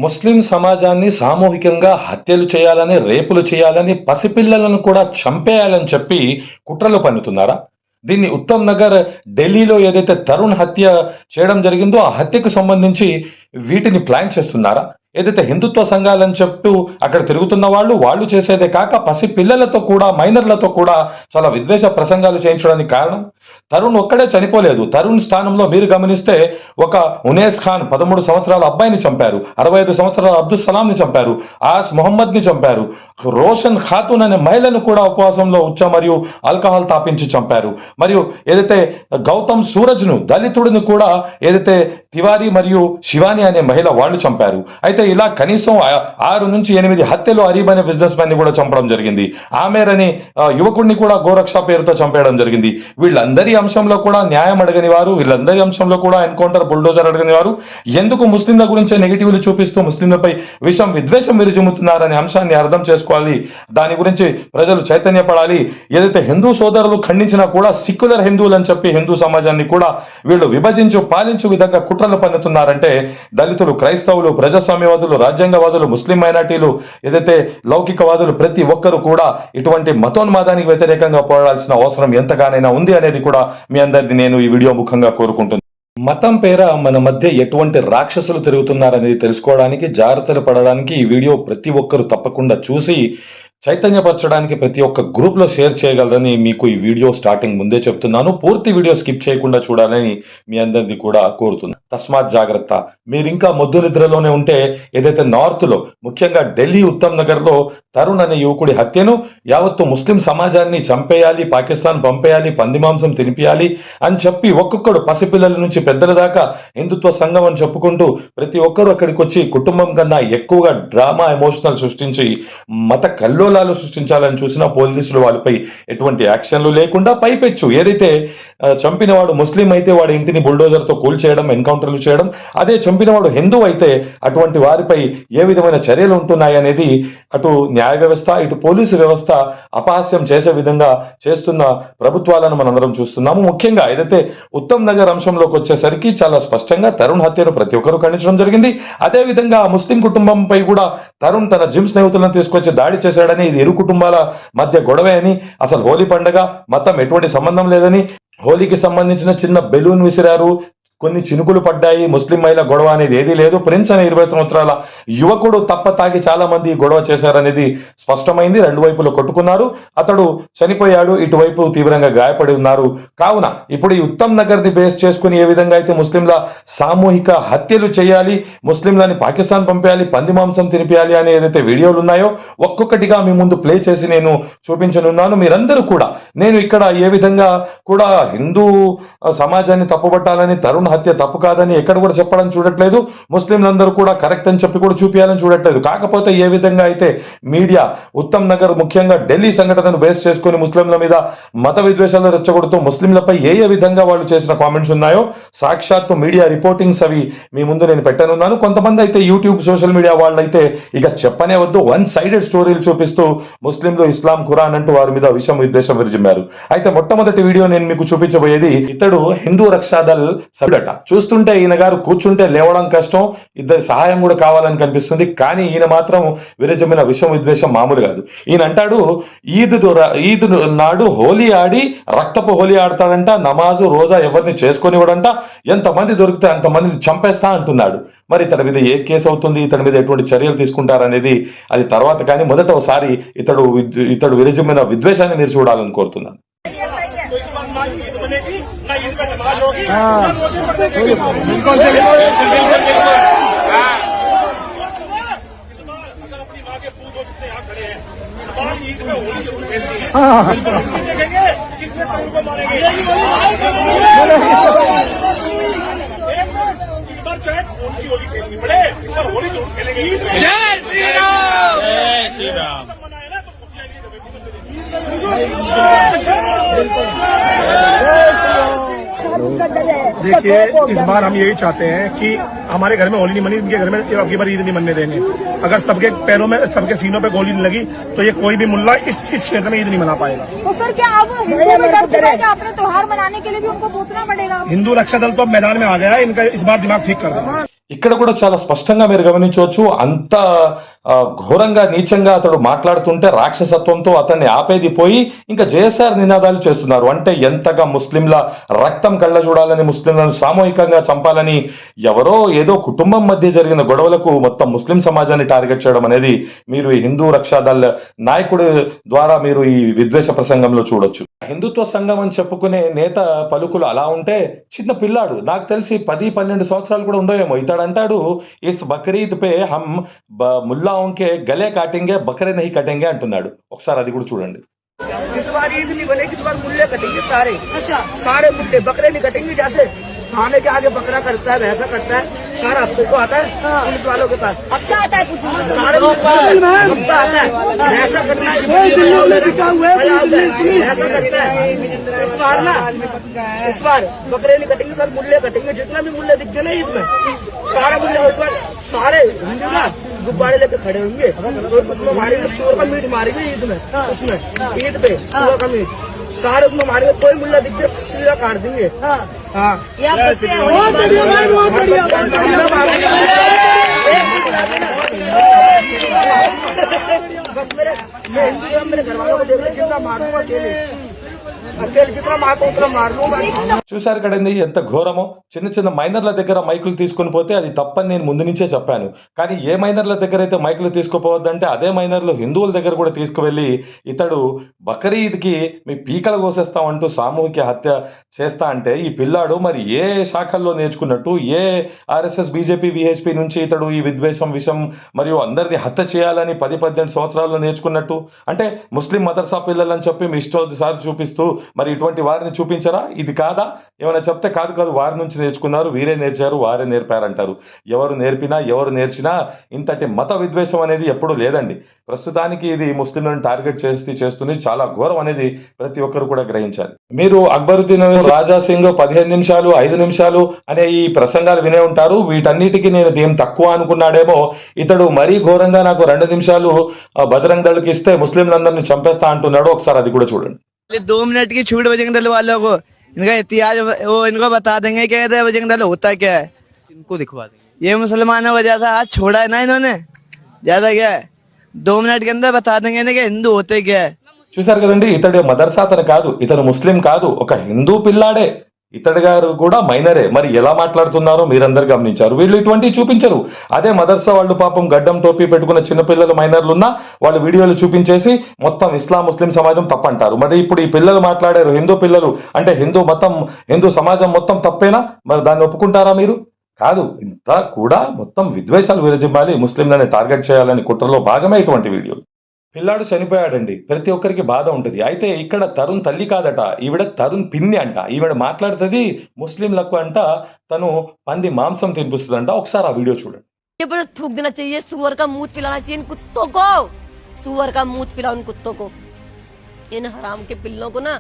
ముస్లిం సమాజాన్ని సామూహికంగా హత్యలు చేయాలని, రేపులు చేయాలని, పసిపిల్లలను కూడా చంపేయాలని చెప్పి కుట్రలు పన్నుతున్నారా? దీన్ని ఉత్తమ్ నగర్ ఢిల్లీలో ఏదైతే తరుణ్ హత్య చేయడం జరిగిందో ఆ హత్యకు సంబంధించి వీటిని ప్లాన్ చేస్తున్నారా? ఏదైతే హిందుత్వ సంఘాలని చెప్తూ అక్కడ తిరుగుతున్న వాళ్ళు చేసేదే కాక పసి పిల్లలతో కూడా, మైనర్లతో కూడా చాలా విద్వేష ప్రసంగాలు చేయించడానికి కారణం తరుణ్ ఒక్కడే చనిపోలేదు. తరుణ్ స్థానంలో మీరు గమనిస్తే ఒక ఉనేస్ ఖాన్ 13 సంవత్సరాల అబ్బాయిని చంపారు, 65 సంవత్సరాల అబ్దుల్ సలాంని చంపారు, ఆస్ మొహమ్మద్ ని చంపారు, రోషన్ ఖాతూన్ అనే మహిళను కూడా ఉపవాసంలో ఉచ్చ మరియు ఆల్కహాల్ తాపించి చంపారు. మరియు ఏదైతే గౌతమ్ సూరజ్ ను, దళితుడిని కూడా ఏదైతే తివారీ మరియు శివాని అనే మహిళ వాళ్ళు చంపారు. అయితే ఇలా కనీసం 6 నుంచి 8 హత్యలు అరీబ్ అనే బిజినెస్ మ్యాన్ ని కూడా చంపడం జరిగింది. ఆమెర్ అనే యువకుడిని కూడా గోరక్ష పేరుతో చంపేయడం జరిగింది. వీళ్ళందరి అంశంలో కూడా న్యాయం అడగని వారు, వీళ్ళందరి అంశంలో కూడా ఎన్కౌంటర్ బుల్డోజర్ అడగని వారు ఎందుకు ముస్లింల గురించే నెగిటివ్లు చూపిస్తూ ముస్లింలపై విద్వేషం విరుజుముతున్నారనే అంశాన్ని అర్థం చేసుకోవాలి. దాని గురించి ప్రజలు చైతన్యపడాలి. ఏదైతే హిందూ సోదరులు ఖండించినా కూడా సిక్యులర్ హిందువులు అని చెప్పి హిందూ సమాజాన్ని కూడా వీళ్ళు విభజించు పాలించు విధంగా కుట్రలు పన్నుతున్నారంటే దళితులు, క్రైస్తవులు, ప్రజాస్వామ్యవాదులు, రాజ్యాంగవాదులు, ముస్లిం మైనార్టీలు, ఏదైతే లౌకికవాదులు ప్రతి ఒక్కరు కూడా ఇటువంటి మతోన్మాదానికి వ్యతిరేకంగా పోరాడాల్సిన అవసరం ఎంతగానైనా ఉంది అనేది కూడా మీ అందరినీ నేను ఈ వీడియో ముఖంగా కోరుకుంటున్నాను. మతం పేర మన మధ్య ఎటువంటి రాక్షసులు తిరుగుతున్నారనేది తెలుసుకోవడానికి, జాగ్రత్తలు పడడానికి ఈ వీడియో ప్రతి ఒక్కరు తప్పకుండా చూసి చైతన్యపరచడానికి ప్రతి ఒక్క గ్రూప్ లో షేర్ చేయగలరని మీకు ఈ వీడియో స్టార్టింగ్ ముందే చెప్తున్నాను. పూర్తి వీడియో స్కిప్ చేయకుండా చూడాలని మీ అందరినీ కూడా కోరుతున్నాను. తస్మాత్ జాగ్రత్త. మీరు ఇంకా మొద్దు నిద్రలోనే ఉంటే ఏదైతే నార్త్ లో, ముఖ్యంగా ఢిల్లీ ఉత్తమ్ నగర్ లో తరుణ్ అనే యువకుడి హత్యను యావత్తు ముస్లిం సమాజాన్ని చంపేయాలి, పాకిస్తాన్ పంపేయాలి, పంది మాంసం తినిపియాలి అని చెప్పి ఒక్కొక్కడు పసిపిల్లల నుంచి పెద్దల దాకా హిందుత్వ సంఘం అని చెప్పుకుంటూ ప్రతి ఒక్కరు అక్కడికి వచ్చి కుటుంబం కన్నా ఎక్కువగా డ్రామా, ఎమోషనల్ సృష్టించి మత కల్లోలాలు సృష్టించాలని చూసిన పోలీసులు వాళ్ళపై ఎటువంటి యాక్షన్లు లేకుండా పైపెచ్చు ఏదైతే చంపినవాడు ముస్లిం అయితే వాడి ఇంటిని బుల్డోజర్ తో కూల్చేయడం, ఎన్కౌంటర్లు చేయడం, అదే చంపినవాడు హిందూ అయితే అటువంటి వారిపై ఏ విధమైన చర్యలు ఉంటున్నాయి అనేది అటు న్యాయ వ్యవస్థ, ఇటు పోలీసు వ్యవస్థ అపహాస్యం చేసే విధంగా చేస్తున్న ప్రభుత్వాలను మనందరం చూస్తున్నాము. ముఖ్యంగా ఏదైతే ఉత్తమ్ నగర్ అంశంలోకి వచ్చేసరికి చాలా స్పష్టంగా తరుణ్ హత్యను ప్రతి ఒక్కరూ ఖండించడం జరిగింది. అదే విధంగా ముస్లిం కుటుంబంపై కూడా తరుణ్ తన జిమ్ స్నేహితులను తీసుకొచ్చి దాడి చేశాడని, ఇది ఇరు కుటుంబాల మధ్య గొడవే అని, అసలు హోలీ పండుగ మతం ఎటువంటి సంబంధం లేదని, హోలీకి సంబంధించిన చిన్న బెలూన్ విసిరారు, కొన్ని చినుకులు పడ్డాయి, ముస్లిం మహిళ గొడవ అనేది ఏదీ లేదు. ప్రిన్స్ అనే 20 సంవత్సరాల యువకుడు తప్ప తాగి చాలా మంది గొడవ చేశారనేది స్పష్టమైంది. రెండు వైపులు కొట్టుకున్నారు, అతడు చనిపోయాడు, ఇటువైపు తీవ్రంగా గాయపడి ఉన్నారు. కావున ఇప్పుడు ఈ ఉత్తమ్ నగర్ ని బేస్ చేసుకుని ఏ విధంగా అయితే ముస్లింల సామూహిక హత్యలు చేయాలి, ముస్లింలని పాకిస్తాన్ పంపేయాలి, పంది మాంసం తినిపేయాలి అనే ఏదైతే వీడియోలు ఉన్నాయో ఒక్కొక్కటిగా మీ ముందు ప్లే చేసి నేను చూపించనున్నాను. మీరందరూ కూడా నేను ఇక్కడ ఏ విధంగా కూడా హిందూ సమాజాన్ని తప్పుపట్టాలని, తరుణ్ హత్య తప్పు కాదని ఎక్కడ కూడా చెప్పడం చూడట్లేదు, ముస్లింలందరూ కూడా కరెక్ట్ అని చెప్పి కూడా చూపించాలని చూడట్లేదు. కాకపోతే ఏ విధంగా అయితే మీడియా ఉత్తమ్ నగర్, ముఖ్యంగా ఢిల్లీ సంఘటనను బేస్ చేసుకుని ముస్లింల మీద మత విద్వేషాలు రెచ్చగొడుతూ ముస్లింలపై ఏ విధంగా వాళ్ళు చేసిన కామెంట్స్ ఉన్నాయో సాక్షాత్తు మీడియా రిపోర్టింగ్స్ అవి మీ ముందు నేను పెట్టనున్నాను. కొంతమంది అయితే యూట్యూబ్, సోషల్ మీడియా వాళ్ళైతే ఇక చెప్పనే వద్దు, 1 సైడెడ్ స్టోరీలు చూపిస్తూ ముస్లింలు ఇస్లాం, ఖురాన్ అంటూ వారి మీద విద్వేషం విరిజిమ్మారు. అయితే మొట్టమొదటి వీడియో నేను మీకు చూపించబోయేది, ఇతడు హిందూ రక్షాదళ్ సభ్యుడట. చూస్తుంటే ఈయన గారు కూర్చుంటే లేవడం కష్టం, ఇద్దరి సహాయం కూడా కావాలని కనిపిస్తుంది. కానీ ఈయన మాత్రం విరజమైన విద్వేషం మామూలు కాదు. ఈయన అంటాడు ఈద్ నాడు హోలీ ఆడి రక్తపు హోలీ ఆడతాడంట, నమాజు రోజా ఎవరిని చేసుకొనివ్వడంట, ఎంతమంది దొరికితే అంతమందిని చంపేస్తా అంటున్నాడు. మరి ఇతని మీద ఏ కేసు అవుతుంది, ఇతని మీద ఎటువంటి చర్యలు తీసుకుంటారనేది అది తర్వాత. కానీ మొదట ఒకసారి ఇతడు విరజమైన విద్వేషాన్ని మీరు చూడాలని కోరుతున్నాను. जय श्री राम, जय श्री राम। देखिए, इस बार हम यही चाहते हैं कि हमारे घर में होली नहीं मनी, इनके घर में अगली बार ईद नहीं मनने देंगे। अगर सबके पैरों में, सबके सीनों पे गोली नहीं लगी तो ये कोई भी मुल्ला इस क्षेत्र में ईद नहीं मना पाएगा। तो सर क्या अब अपने त्योहार मनाने के लिए भी उनको सोचना पड़ेगा? हिंदू रक्षा दल तो अब मैदान में आ गया है, इनका इस बार दिमाग ठीक कर देना। ఇక్కడ కూడా చాలా స్పష్టంగా మీరు గమనించవచ్చు. అంత ఘోరంగా నీచంగా అతడు మాట్లాడుతుంటే రాక్షసత్వంతో అతన్ని ఆపేది పోయి ఇంకా జేఎస్ఆర్ నినాదాలు చేస్తున్నారు. అంటే ఎంతగా ముస్లింల రక్తం కళ్ళ చూడాలని, ముస్లింలను సామూహికంగా చంపాలని, ఎవరో ఏదో కుటుంబం మధ్య జరిగిన గొడవలకు మొత్తం ముస్లిం సమాజాన్ని టార్గెట్ చేయడం అనేది మీరు ఈ హిందూ రక్షాదళ నాయకుడి ద్వారా మీరు ఈ విద్వేష ప్రసంగంలో చూడొచ్చు. హిందుత్వ సంఘం అని చెప్పుకునే నేత పలుకులు అలా ఉంటే చిన్న పిల్లాడు, నాకు తెలిసి 10-12 సంవత్సరాలు కూడా ఉండవేమో, ఇతడు అంటాడు ఇస్ బక్రీద్ పే హమ్ ముల్లాओं के गले काटेंगे बकरे नहीं कटेंगे అంటున్నాడు. ఒకసారి అది కూడా చూడండి. इस बार ईद नहीं बनेगी, इस बार मुल्ले कटेंगे सारे। अच्छा, सारे मुल्ले, बकरे नहीं कटेंगे। जैसे थाने के आगे बकरा करता है वैसा करता है सारा। हफ्ते को आता है पुलिस वालों के पास, अब क्या आता है कुछ सारे हफ्ता आता है ऐसा करना है, ऐसा करता है। इस बार ना, इस बार बकरे नहीं कटेंगे, सर मुल्ले कटेंगे। जितना भी मुल्ले दिख गए ना ईद में, सारे मुल्ले इस बार सारे हिंदू ना गुब्बारे लेके खड़े होंगे और उसमें मारेंगे, सूअर का मीट मारेंगे ईद में। उसमें ईद पे सूअर का मीट सारे उसमें मारेंगे। कोई मुल्ला दिख गया सीधा काट देंगे। हाँ, या बच्चे बहुत बढ़िया, बहुत बढ़िया। बस मेरे मैं हिंदू मेरे घर वालों को देख ले, जितना मारूंगा अकेले जितना मारता उतना मार लूंगा। చూశారు కదండి ఎంత ఘోరమో. చిన్న చిన్న మైనర్ల దగ్గర మైకులు తీసుకుని పోతే అది తప్పని నేను ముందు నుంచే చెప్పాను. కానీ ఏ మైనర్ల దగ్గర అయితే మైకులు తీసుకుపోవద్దంటే అదే మైనర్లు హిందువుల దగ్గర కూడా తీసుకువెళ్ళి ఇతడు బక్రీద్కి మీ పీకలు కోసేస్తామంటూ సామూహిక హత్య చేస్తా అంటే ఈ పిల్లాడు మరి ఏ శాఖల్లో నేర్చుకున్నట్టు, ఏ ఆర్ఎస్ఎస్ బీజేపీ విహెచ్పి నుంచి ఇతడు ఈ విద్వేషం విషం మరియు అందరినీ హత్య చేయాలని 10-18 సంవత్సరాల్లో నేర్చుకున్నట్టు? అంటే ముస్లిం మదర్సా పిల్లలని చెప్పి మీ ఇష్టోసారి చూపిస్తూ మరి ఇటువంటి వారిని చూపించరా? ఇది కాదా? ఏమైనా చెప్తే కాదు వారి నుంచి నేర్చుకున్నారు, వీరే నేర్చారు, వారే నేర్పారంటారు. ఎవరు నేర్పినా ఎవరు నేర్చినా ఇంతటి మత విద్వేషం అనేది ఎప్పుడూ లేదండి. ప్రస్తుతానికి ఇది ముస్లింలను టార్గెట్ చేస్తుంది చాలా ఘోరం అనేది ప్రతి ఒక్కరు కూడా గ్రహించాలి. మీరు అక్బరుద్దీన్ రాజా సింగ్ 15 నిమిషాలు 5 నిమిషాలు అనే ఈ ప్రసంగాలు వినే ఉంటారు. వీటన్నిటికీ నేను దేం తక్కువ అనుకున్నాడేమో. ఇతడు మరీ ఘోరంగా నాకు 2 నిమిషాలు బజరంగ్ దళకి ఇస్తే ముస్లింలందరినీ చంపేస్తా అంటున్నాడు. ఒకసారి అది కూడా చూడండి. 2 मिनट की छूट बजरंग दल वालों को, इनका इतिहास वो इनको बता देंगे क्या कहते हैं बजरंग दल होता क्या है, इनको दिखवा देंगे। ये मुसलमानों को जैसा आज छोड़ा है ना इन्होंने, ज्यादा क्या है 2 मिनट के अंदर बता देंगे ना कि हिंदू होते क्या है। చూశారు కదండి, ఇతడు మదర్సా అతను కాదు, ఇతను ముస్లిం కాదు, ఒక హిందూ పిల్లాడే. ఇతడు గారు కూడా మైనరే. మరి ఎలా మాట్లాడుతున్నారో మీరందరు గమనించారు. వీళ్ళు ఇటువంటివి చూపించరు. అదే మదర్సా వాళ్ళు పాపం గడ్డం టోపీ పెట్టుకున్న చిన్నపిల్లలు మైనర్లు ఉన్నా వాళ్ళు వీడియోలు చూపించేసి మొత్తం ఇస్లాం ముస్లిం సమాజం తప్పంటారు. మరి ఇప్పుడు ఈ పిల్లలు మాట్లాడారు హిందూ పిల్లలు అంటే హిందూ సమాజం మొత్తం తప్పేనా? మరి దాన్ని ఒప్పుకుంటారా మీరు? కాదు. ఇంత కూడా మొత్తం విద్వేషాలు విరజిమ్మాలి, ముస్లింలని టార్గెట్ చేయాలని కుట్రలో భాగమే ఇటువంటి వీడియోలు. పిల్లాడు చనిపోయాడండి, ప్రతి ఒక్కరికి బాధ ఉంటుంది. అయితే ఇక్కడ తరుణ్ తల్లి కాదట, ఈవిడ తరుణ్ పిన్ని అంట. ఈవిడ మాట్లాడుతుంది ముస్లింలకు అంట తను పంది మాంసం తినిపిస్తుందంట. ఒకసారి ఆ వీడియో చూడండి. थूक देना चाहिए, सुअर का मूत पिलाना चाहिए इन कुत्तों को, सुअर का मूत पिलाओ इन कुत्तों को। इन हराम के पिल्लों को ना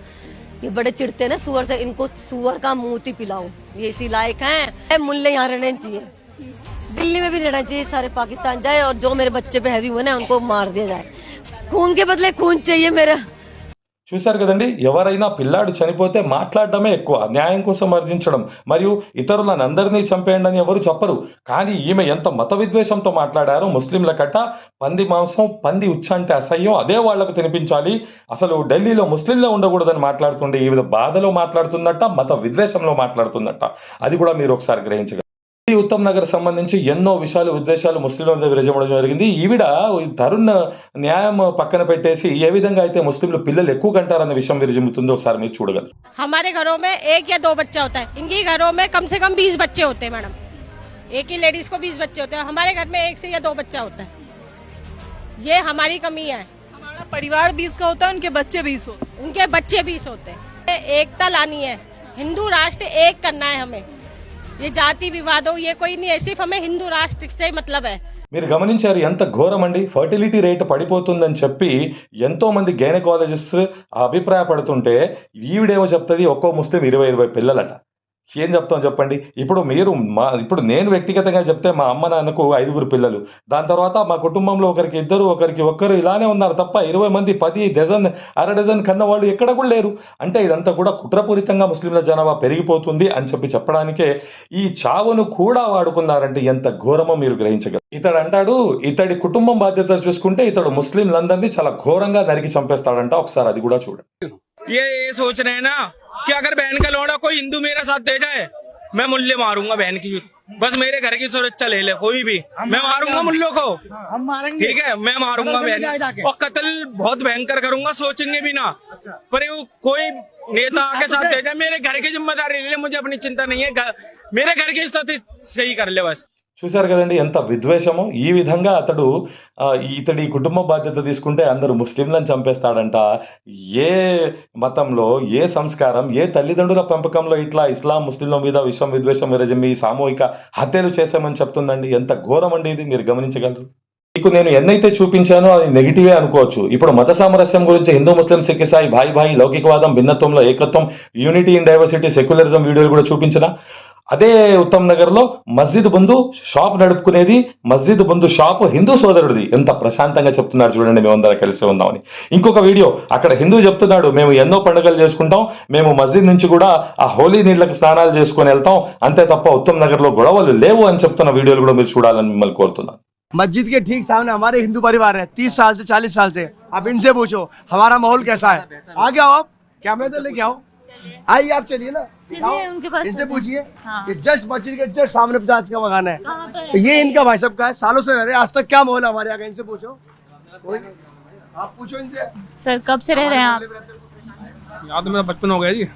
ये बड़े चिढ़ते हैं ना सुअर से, इनको सुअर का मूत ही पिलाओ। ये इसी लायक हैं। मुल्ले यहाँ रहने चाहिए, दिल्ली में भी रहना चाहिए, सारे पाकिस्तान जाए और जो मेरे बच्चे पे हैवी हुए ना उनको मार दिया जाए। खून के बदले खून चाहिए मेरा। చూశారు కదండి, ఎవరైనా పిల్లాడు చనిపోతే మాట్లాడడమే ఎక్కువ, న్యాయం కోసం అర్జించడం మరియు ఇతరులను అందరినీ చంపేయండి అని ఎవరు చెప్పరు. కానీ ఈమె ఎంత మత విద్వేషంతో మాట్లాడారో. ముస్లింల కట్ట పంది మాంసం, పంది ఉచ్చ అంటే అసహ్యం, అదే వాళ్లకు తినిపించాలి, అసలు ఢిల్లీలో ముస్లింలే ఉండకూడదని మాట్లాడుతుండే ఈ బాధలో మాట్లాడుతున్నట్ట, మత విద్వేషంలో మాట్లాడుతున్నట్ట. అది కూడా మీరు ఒకసారి గ్రహించగలరు. ఉత్తమ్ నగర్ సంబంధించి ఎన్నో విషయాలు విద్వేషాలు ముస్లింల మీద విరజమడం జరిగింది. ఈవిడ తరుణ్ న్యాయం పక్కన పెట్టేసి ఏ విధంగా అయితే ముస్లింలు పిల్లలు ఎక్కువ కంటారన్న విషయం విరజిమ్ముతుందో ఒకసారి మీరు చూడగలరు. हमारे घरों में 1 या 2 बच्चा होता है, इनकी घरों में कम से कम 20 बच्चे होते हैं मैडम। एक ही लेडीज को 20 बच्चे होते हैं, हमारे घर में 1 से या 2 बच्चा होता है। ये हमारी कमी है। हमारा परिवार 20 का होता है, उनके बच्चे 20 होते हैं। उनके बच्चे 20 होते हैं। एकता लानी है, हिंदू राष्ट्र एक करना है हमें। ये जाति विवाद हो ये कोई नहीं है, सिर्फ हमें हिंदू राष्ट्र से मतलब है। మీరు గమనించారు ఎంత ఘోరం అండి. ఫర్టిలిటీ రేట్ పడిపోతుందని చెప్పి ఎంతో మంది గైనకాలజిస్ట్ అభిప్రాయపడుతుంటే ఈవిడేమో చెప్తుంది ఒక్కో ముస్లిం 20 పిల్లలట. ఏం చెప్తాం చెప్పండి. ఇప్పుడు మీరు ఇప్పుడు నేను వ్యక్తిగతంగా చెప్తే మా అమ్మ నాన్నకు 5 పిల్లలు, దాని తర్వాత మా కుటుంబంలో ఒకరికి 2, ఒకరికి 1 ఇలానే ఉన్నారు తప్ప 20 మంది 10 డజన్ అర డజన్ కన్న వాళ్ళు ఎక్కడ కూడా లేరు. అంటే ఇదంతా కూడా కుట్రపూరితంగా ముస్లింల జనాభా పెరిగిపోతుంది అని చెప్పడానికే ఈ చావును కూడా వాడుకున్నారంటే ఎంత ఘోరమో మీరు గ్రహించగలరు. ఇతడు అంటాడు ఇతడి కుటుంబం బాధ్యత చూసుకుంటే ఇతడు ముస్లింలందరినీ చాలా ఘోరంగా నరికి చంపేస్తాడంట. ఒకసారి అది కూడా చూడండి. ये सोच रहे हैं ना कि अगर बहन का लौड़ा कोई हिंदू मेरे साथ दे जाए मैं मुल्ले मारूंगा बहन की, बस मेरे घर की सुरक्षा ले ले कोई भी, मैं मारूंगा मुल्लों को, ठीक है, मैं मारूंगा बहन और कत्ल बहुत भयंकर करूंगा, सोचेंगे भी ना। पर वो कोई नेता के साथ दे जाए मेरे घर की जिम्मेदारी ले ले, मुझे अपनी चिंता नहीं है, मेरे घर की स्थिति सही कर ले बस। చూశారు కదండి ఎంత విద్వేషమో. ఈ విధంగా అతడు ఇతడి కుటుంబ బాధ్యత తీసుకుంటే అందరూ ముస్లింలను చంపేస్తాడంట. ఏ మతంలో ఏ సంస్కారం ఏ తల్లిదండ్రుల పెంపకంలో ఇట్లా ఇస్లాం ముస్లింల మీద విషం విద్వేషం విరజిమ్మి సామూహిక హత్యలు చేశామని చెప్తుందండి. ఎంత ఘోరం అండి ఇది, మీరు గమనించగలరు. మీకు నేను ఎన్నైతే చూపించానో అది నెగిటివే అనుకోవచ్చు. ఇప్పుడు మత సామరస్యం గురించి హిందూ ముస్లిం సిక్ ఇసాయి భాయి భాయి లౌకికవాదం భిన్నత్వంలో ఏకత్వం యూనిటీ ఇన్ డైవర్సిటీ సెక్యులరిజం వీడియోలు కూడా చూపించిన అదే ఉత్తమ్ నగర్ లో మస్జిద్ ముందు షాప్ నడుపుకునేది మస్జిద్ ముందు షాప్ హిందూ సోదరుడిది. ఎంత ప్రశాంతంగా చెప్తున్నారు చూడండి, మేమందరం కలిసి ఉందామని. ఇంకొక వీడియో అక్కడ హిందూ చెప్తున్నాడు మేము ఎన్నో పండుగలు చేసుకుంటాం, మేము మస్జిద్ నుంచి కూడా ఆ హోలీ నీళ్లకు స్నానాలు చేసుకుని వెళ్తాం, అంతే తప్ప ఉత్తమ్ నగర్ లో గొడవలు లేవు అని చెప్తున్న వీడియోలు కూడా మీరు చూడాలని మిమ్మల్ని కోరుతున్నాను. मस्जिद के ठीक सामने हमारे हिंदू परिवार है 30 साल से 40 साल से। आप इनसे पूछो हमारा माहौल कैसा है। आगे आओ, आप कैमरे तो लेके आओ, आइए आप चलिए ना, उनके पास इनसे पूछिए। ये जस्ट मस्जिद के जस्ट सामने 50 का मकान है, ये इनका भाई साहब का है, सालों से रह रहे, आज तक क्या माहौल है हमारे यहाँ, इनसे पूछो, आप पूछो इनसे। सर कब से रह रहे हैं आप? यहाँ तो मेरा बचपन हो गया जी,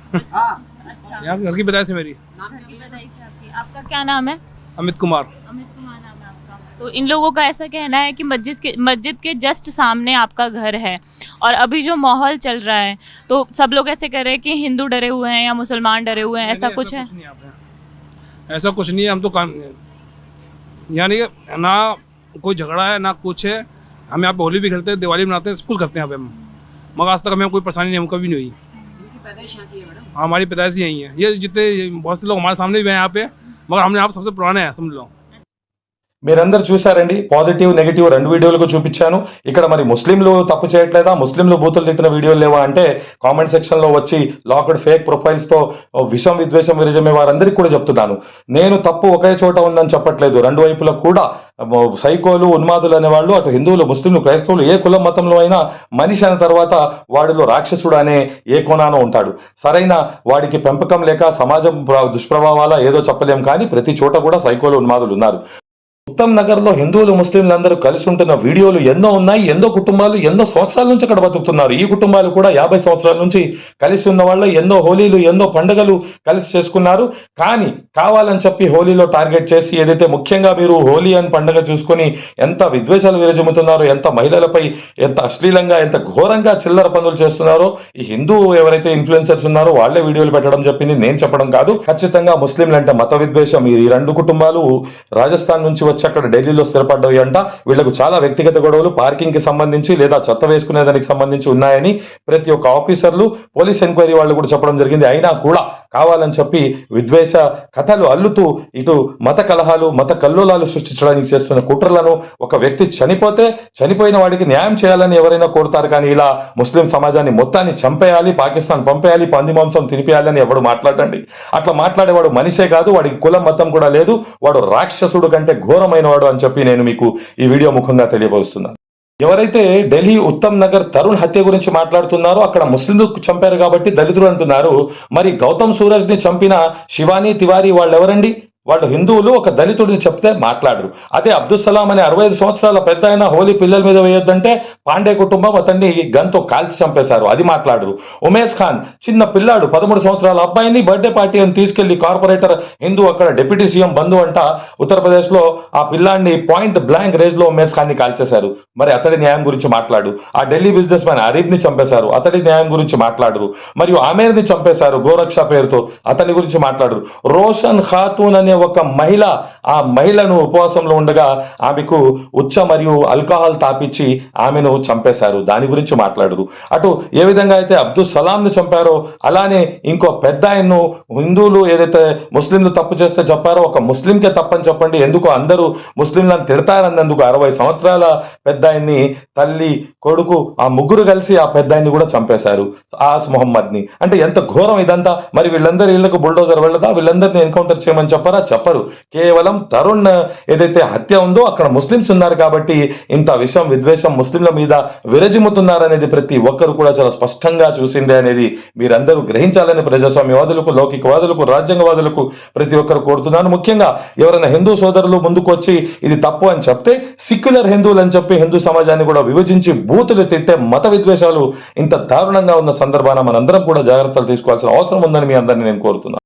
यहाँ घर की पैदाइश है मेरी। आपका क्या नाम है? अमित कुमार। अमित कुमार नाम है आपका। तो इन लोगों का ऐसा कहना है कि मस्जिद के जस्ट सामने आपका घर है और अभी जो माहौल चल रहा है तो सब लोग ऐसे कह रहे हैं कि हिंदू डरे हुए हैं या मुसलमान डरे हुए हैं, ऐसा कुछ है? ऐसा कुछ नहीं है, हम तो यानी ना कोई झगड़ा है ना कुछ है। हम यहाँ पे होली भी खेलते हैं, दिवाली मनाते हैं, सब कुछ करते हैं यहाँ पे हम, मगर आज तक हमें कोई परेशानी नहीं, हम कभी नहीं हुई। हमारी पैदाइश यही है। ये जितने बहुत से लोग हमारे सामने भी हैं यहाँ पे, मगर हमने यहाँ सबसे पुराने हैं समझ लो। మీరందరూ చూసారండి, పాజిటివ్ నెగిటివ్ 2 వీడియోలకు చూపించాను. ఇక్కడ మరి ముస్లింలు తప్పు చేయట్లేదా, ముస్లింలు బూతులు తిట్టిన వీడియోలు లేవా అంటే కామెంట్ సెక్షన్ లో వచ్చి లాక్డ్ ఫేక్ ప్రొఫైల్స్ తో విషం విద్వేషం విరజమే వారందరికీ కూడా చెప్తున్నాను. నేను తప్పు ఒకే చోట ఉందని చెప్పట్లేదు. 2 వైపులా కూడా సైకోలు ఉన్మాదులు అనేవాళ్ళు అటు హిందువులు ముస్లింలు క్రైస్తవులు ఏ కులం మతంలో అయినా మనిషి అన్న తర్వాత వాడిలో రాక్షసుడు అనే ఏ కోణాన ఉంటాడు. సరైన వాడికి పెంపకం లేక సమాజం దుష్ప్రభావాల ఏదో చెప్పలేం, కానీ ప్రతి చోట కూడా సైకోలు ఉన్మాదులు ఉన్నారు. ఉత్తమ్ నగర్ లో హిందువులు ముస్లింలు అందరూ కలిసి ఉంటున్న వీడియోలు ఎన్నో ఉన్నాయి. ఎన్నో కుటుంబాలు ఎన్నో సంవత్సరాల నుంచి అక్కడ బతుకుతున్నారు. ఈ కుటుంబాలు కూడా 50 సంవత్సరాల నుంచి కలిసి ఉన్న వాళ్ళు ఎన్నో హోలీలు ఎన్నో పండుగలు కలిసి చేసుకున్నారు. కానీ కావాలని చెప్పి హోలీలో టార్గెట్ చేసి ఏదైతే ముఖ్యంగా మీరు హోలీ అని పండుగ చూసుకొని ఎంత విద్వేషాలు విరజిమ్ముతున్నారో, ఎంత మహిళలపై ఎంత అశ్లీలంగా ఎంత ఘోరంగా చిల్లర పనులు చేస్తున్నారో ఈ హిందూ ఎవరైతే ఇన్ఫ్లుయెన్సర్స్ ఉన్నారో వాళ్లే వీడియోలు పెట్టడం చెప్పింది, నేను చెప్పడం కాదు. ఖచ్చితంగా ముస్లింలు అంటే మత విద్వేషం. ఈ 2 కుటుంబాలు రాజస్థాన్ నుంచి వచ్చి అక్కడ ఢిల్లీలో స్థిరపడ్డాయి అంట. వీళ్లకు చాలా వ్యక్తిగత గొడవలు పార్కింగ్ కి సంబంధించి లేదా చెత్త వేసుకునే దానికి సంబంధించి ఉన్నాయని ప్రతి ఒక్క ఆఫీసర్లు పోలీస్ ఎంక్వైరీ వాళ్ళు కూడా చెప్పడం జరిగింది. అయినా కూడా కావాలని చెప్పి విద్వేష కథలు అల్లుతూ ఇటు మత కలహాలు మత కల్లోలాలు సృష్టించడానికి చేస్తున్న కుట్రలను, ఒక వ్యక్తి చనిపోతే చనిపోయిన వాడికి న్యాయం చేయాలని ఎవరైనా కోరుతారు, కానీ ఇలా ముస్లిం సమాజాన్ని మొత్తాన్ని చంపేయాలి, పాకిస్తాన్ పంపేయాలి, పంది మాంసం తినిపేయాలని ఎవడు మాట్లాడండి. అట్లా మాట్లాడేవాడు మనిషే కాదు, వాడికి కులం మతం కూడా లేదు, వాడు రాక్షసుడు కంటే ఘోరమైన వాడు అని చెప్పి నేను మీకు ఈ వీడియో ముఖంగా తెలియపరుస్తున్నాను. ఎవరైతే ఢిల్లీ ఉత్తమ్ నగర్ తరుణ్ హత్య గురించి మాట్లాడుతున్నారో అక్కడ ముస్లింలు చంపారు కాబట్టి దళితులు అంటున్నారు. మరి గౌతమ్ సూరజ్ ని చంపిన శివానీ తివారీ వాళ్ళు ఎవరండి? వాళ్ళు హిందువులు. ఒక దళితుడిని చెప్తే మాట్లాడరు. అదే అబ్దుల్ సలాం అనే 65 సంవత్సరాల పెద్ద ఆయన హోలీ పిల్లల మీద వేయొద్దంటే పాండే కుటుంబం అతన్ని గన్తో కాల్చి చంపేశారు, అది మాట్లాడరు. ఉమేష్ ఖాన్ చిన్న పిల్లాడు 13 సంవత్సరాల అబ్బాయిని బర్త్డే పార్టీ అని తీసుకెళ్లి కార్పొరేటర్ హిందూ అక్కడ డిప్యూటీ సీఎం బంధు అంట ఉత్తరప్రదేశ్ లో ఆ పిల్లాడిని పాయింట్ బ్లాంక్ రేంజ్ లో ఉమేష్ ఖాన్ ని కాల్చేశారు, మరి అతడి న్యాయం గురించి మాట్లాడు. ఆ ఢిల్లీ బిజినెస్ మ్యాన్ అరీబ్ ని చంపేశారు, అతడి న్యాయం గురించి మాట్లాడరు. మరియు ఆమేర్ ని చంపేశారు గోరక్ష పేరుతో, అతని గురించి మాట్లాడరు. రోషన్ ఖాతూన్ అనే ఒక మహిళ, ఆ మహిళను ఉపవాసంలో ఉండగా ఆమెకు ఉచ్చ మరియు ఆల్కహాల్ తాపిచ్చి ఆమెను చంపేశారు, దాని గురించి మాట్లాడరు. అటు ఏ విధంగా అయితే అబ్దుల్ సలాంను చంపారో అలానే ఇంకో పెద్ద ఆయన్ను హిందువులు ఏదైతే ముస్లింలు తప్పు చేస్తే చెప్పారో ఒక ముస్లింకే తప్పని చెప్పండి, ఎందుకు అందరూ ముస్లింలను తిడతారన్నందుకు 60 సంవత్సరాల పెద్ద ఆయన్ని తల్లి కొడుకు ఆ ముగ్గురు కలిసి ఆ పెద్ద ఆయన్ని కూడా చంపేశారు, ఆస్ మొహమ్మద్ ని. అంటే ఎంత ఘోరం ఇదంతా. మరి వీళ్ళందరూ ఇళ్లకు బుల్డోజర్ వెళ్ళదా? వీళ్ళందరినీ ఎన్కౌంటర్ చేయమని చెప్పారా? చెప్పరు. కేవలం తరుణ్ ఏదైతే హత్య ఉందో అక్కడ ముస్లింస్ ఉన్నారు కాబట్టి ఇంత విషం విద్వేషం ముస్లింల మీద విరజిమ్ముతున్నారనేది ప్రతి ఒక్కరు కూడా చాలా స్పష్టంగా చూసిందే అనేది మీరందరూ గ్రహించాలని ప్రజాస్వామ్యవాదులకు, లౌకికవాదులకు, రాజ్యాంగవాదులకు ప్రతి ఒక్కరు కోరుతున్నాను. ముఖ్యంగా ఎవరైనా హిందూ సోదరులు ముందుకు వచ్చి ఇది తప్పు అని చెప్తే సిక్యులర్ హిందువులు అని చెప్పి హిందూ సమాజాన్ని కూడా విభజించి బూతులు తిట్టే మత విద్వేషాలు ఇంత దారుణంగా ఉన్న సందర్భాన మనందరం కూడా జాగ్రత్తలు తీసుకోవాల్సిన అవసరం ఉందని మీ అందరినీ నేను కోరుతున్నాను.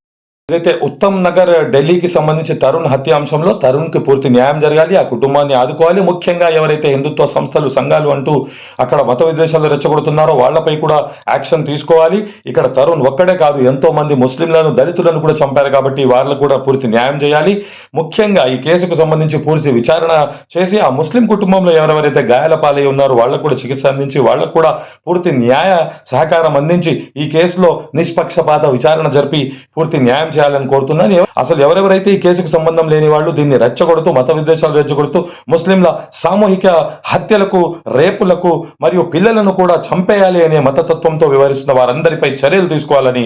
ఏదైతే ఉత్తమ్ నగర్ ఢిల్లీకి సంబంధించి తరుణ్ హత్య అంశంలో తరుణ్ కి పూర్తి న్యాయం జరగాలి, ఆ కుటుంబాన్ని ఆదుకోవాలి. ముఖ్యంగా ఎవరైతే హిందుత్వ సంస్థలు, సంఘాలు అంటూ అక్కడ మత విద్వేషాలు రెచ్చగొడుతున్నారో వాళ్లపై కూడా యాక్షన్ తీసుకోవాలి. ఇక్కడ తరుణ్ ఒక్కడే కాదు, ఎంతో మంది ముస్లింలను, దళితులను కూడా చంపారు కాబట్టి వాళ్ళకు కూడా పూర్తి న్యాయం చేయాలి. ముఖ్యంగా ఈ కేసుకు సంబంధించి పూర్తి విచారణ చేసి ఆ ముస్లిం కుటుంబంలో ఎవరెవరైతే గాయాల పాలై ఉన్నారో వాళ్లకు కూడా చికిత్స అందించి వాళ్లకు కూడా పూర్తి న్యాయ సహకారం అందించి ఈ కేసులో నిష్పక్షపాత విచారణ జరిపి పూర్తి న్యాయం చేయాలని కోరుతున్నాను. అసలు ఎవరెవరైతే ఈ కేసుకు సంబంధం లేని వాళ్ళు దీన్ని రెచ్చగొడుతూ మత విద్వేషాలు రెచ్చగొడుతూ ముస్లింల సామూహిక హత్యలకు, రేపులకు మరియు పిల్లలను కూడా చంపేయాలి అనే మతతత్వంతో వివరిస్తున్న వారందరిపై చర్యలు తీసుకోవాలని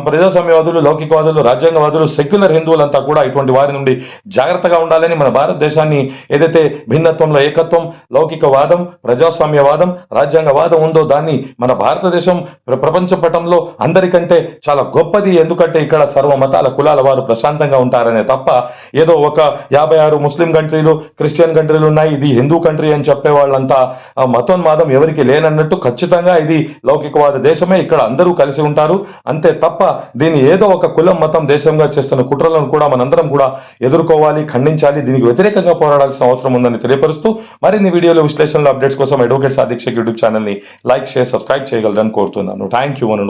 ప్రజాస్వామ్యవాదులు, లౌకికవాదులు, రాజ్యాంగవాదులు, సెక్యులర్ హిందువులంతా కూడా ఇటువంటి వారి నుండి జాగ్రత్తగా ఉండాలని, మన భారతదేశాన్ని ఏదైతే భిన్నత్వంలో ఏకత్వం, లౌకికవాదం, ప్రజాస్వామ్యవాదం, రాజ్యాంగవాదం ఉందో దాన్ని మన భారతదేశం ప్రపంచ పటంలో అందరికంటే చాలా గొప్పది. ఎందుకంటే ఇక్కడ సర్వ మతాల, కులాల వారు ప్రశాంతంగా ఉంటారనే తప్ప ఏదో ఒక 56 ముస్లిం కంట్రీలు, క్రిస్టియన్ కంట్రీలు ఉన్నాయి, ఇది హిందూ కంట్రీ అని చెప్పే వాళ్ళంతా మతోన్మాదం ఎవరికి లేనన్నట్టు. ఖచ్చితంగా ఇది లౌకికవాద దేశమే, ఇక్కడ అందరూ కలిసి ఉంటారు అంతే తప్ప దీన్ని ఏదో ఒక కులం, మతం, దేశంగా చేస్తున్న కుట్రలను కూడా మనందరం కూడా ఎదుర్కోవాలి, ఖండించాలి. దీనికి వ్యతిరేకంగా పోరాడాల్సిన అవసరం ఉందని తెలియపరుస్తూ మరిన్ని వీడియోలు, విశ్లేషణలు, అప్డేట్స్ కోసం advocate Sadiq Shaikh YouTube channel ని లైక్, షేర్, సబ్స్క్రైబ్ చేయగలరని కోరుతున్నాను. Thank you.